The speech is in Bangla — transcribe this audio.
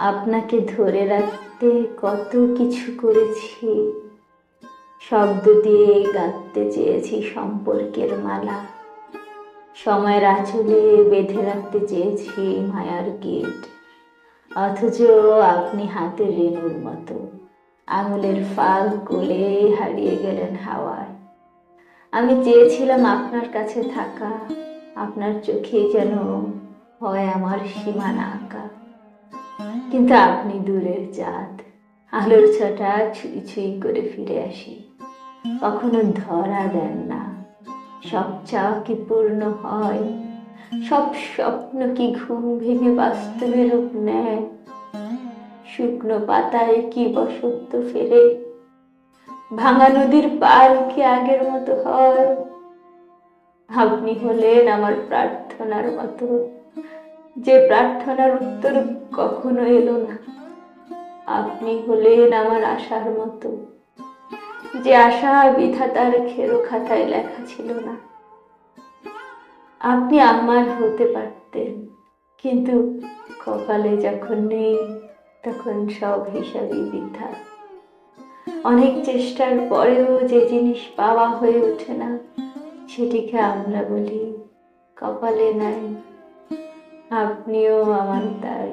আপনাকে ধরে রাখতে কত কিছু করেছি, শব্দ দিয়ে গাঁথতে চেয়েছি সম্পর্কের মালা, সময়ের আঁচলে বেঁধে রাখতে চেয়েছি মায়ার গিট। অথচ আপনি হাতের রেণুর মতো আঙুলের ফাল গলে হারিয়ে গেলেন হাওয়ায়। আমি চেয়েছিলাম আপনার কাছে থাকা, আপনার চোখে যেন হয় আমার সীমানা আঁকা, কিন্তু আপনি দূরের চাঁদ, আলোর ছটা ছুঁই ছুঁই করে ফিরে আসি। কখনো ধরা দেন না, সব চাওয়া কি পূর্ণ হয়? সব স্বপ্ন কি ঘুম ভেঙে বাস্তবে রূপ নেয়? শুকনো পাতায় কি বসন্ত ফেরে? ভাঙা নদীর পার কি আগের মতো হয়? আপনি হলেন আমার প্রার্থনার মতো, যে প্রার্থনার উত্তর কখনো এলো না। আপনি হলেন আমার আশার মতো, যে আশা বিধাতার খেরো খাতায় লেখা ছিল না। আপনি আমার হতে পারতেন, কিন্তু কপালে যখন নেই তখন সব হিসাবই বৃথা। অনেক চেষ্টার পরেও যে জিনিস পাওয়া হয়ে ওঠে না, সেটিকে আমরা বলি কপালে নাই। আপনিও আমার তাই।